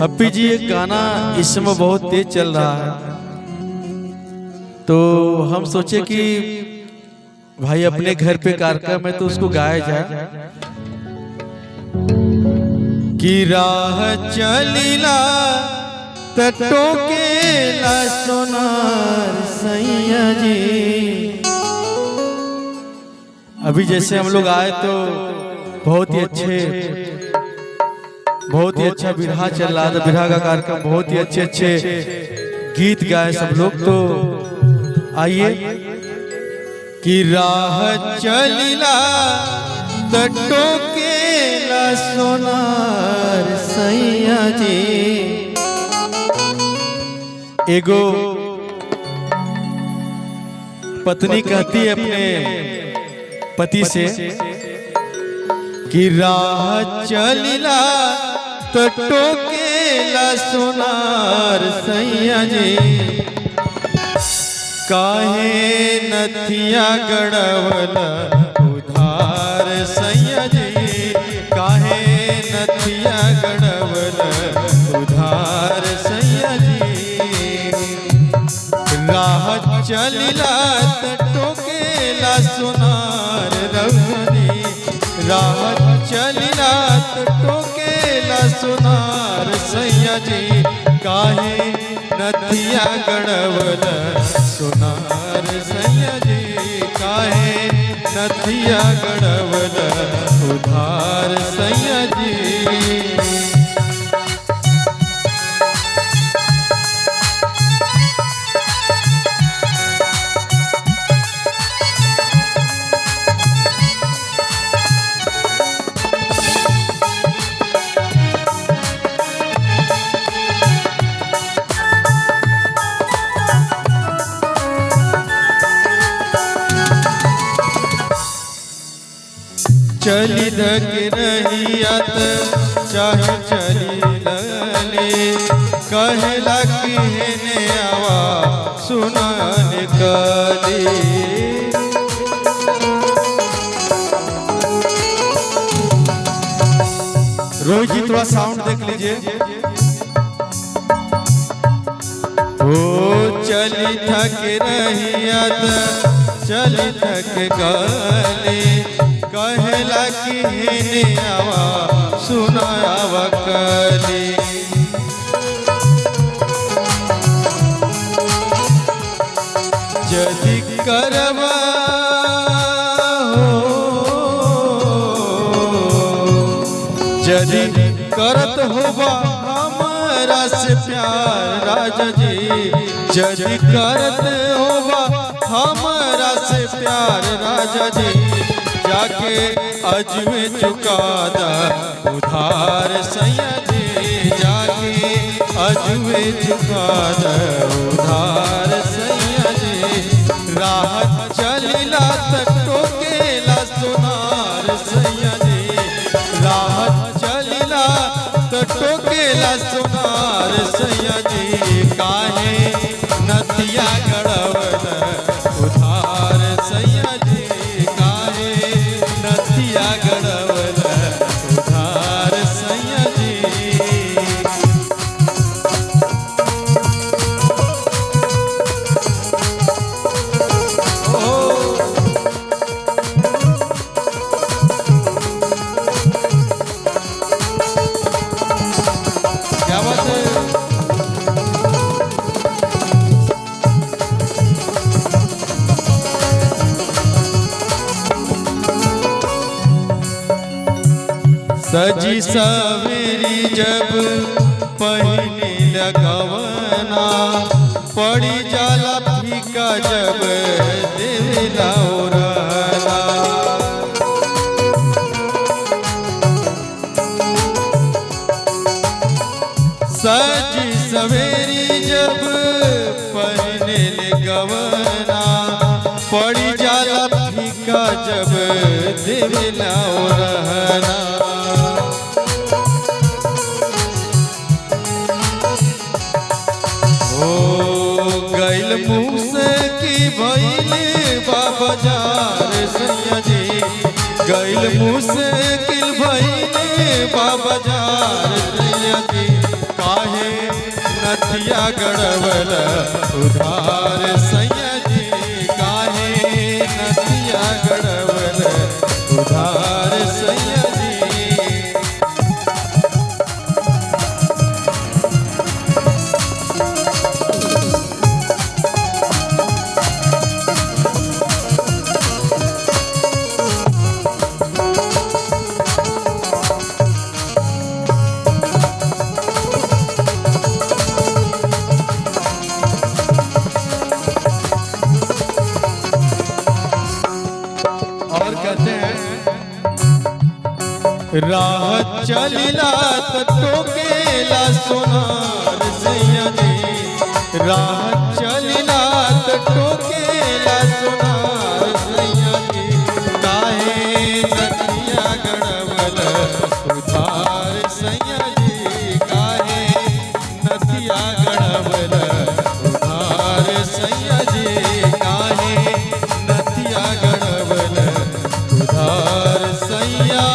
अप्पी जी ये गाना इस समय बहुत तेज चल रहा है, तो हम सोचे कि भाई अपने घर पे कार्यक्रम है तो उसको गाया जाए। कि राह चलीला तटो के ला सोनार सैया जी। अभी जैसे हम लोग आए तो बहुत ही अच्छा बिरहा चल रहा था, बिरहा का कार्यक्रम, बहुत ही अच्छे गीत गाए सब लोग। तो आइए कि राह चलीला तटो के ला सोनार सैया जी। एगो पत्नी कहती है अपने पति से कि राह चलीला तटो के ला सोनार सैया जी। काहे नथिया गड़वला उधार सैया जी। काहे नथिया गड़वला उधार सैया जी। राह चलीला तटो के ला सोनार रवनी। राह चलीला तटो के ला सोनार सैया जी। काहे नथिया गड़वला सोनार सैया जी। काहे नथिया गड़वला उधार सैया जी। चली धक रहिया चाहे चली लले। कहला कि हेने आवा सुना निकली। रोहित जी थोड़ा साउंड देख लीजिए। ओ चली थक रहिया चली थक गली। कहला कि हेने आवा सुना आवा कली। जदि करवा जदि करत होबा हमारा से प्यार राजा जी। जदि करत होबा हमारा से प्यार राजा जी। जाके अजमे चुकादा उधार सैया जी। जाके अजमे चुकादा उधार सैया जी। राह चलीला तटो के ला सोनार सैया जी। राह चलीला तटो के ला सोनार सैया जी। काहे नथिया गड़वला उधार सैया जी। नथिया गड़वला उधार सैया जी। क्या बात है। सजी सवेरी जब पहली लगवना। पड़ी जाला फीका जब देवेला ओरहना। सजी सवेरी जब पहले लगवना। पड़ी जाला फीका जब देवेला ओरहना। गैल मुँह से की भैल बाजार सैया जी। गैल मुँह से किल भइले बाजार सैया जी काहे नथिया गड़बल उधार सैया जी काहे नथिया गड़बल उधार सैया जी। और कहते हैं राह चलिला टोकेला सोनार सैया जी राह चलिला टोकेला सोनार सैया जी काहे नथिया गड़बल उधार सैया जी काहे नथिया गड़बल उधार सैया जी काहे नथिया गड़बल उधार सैया।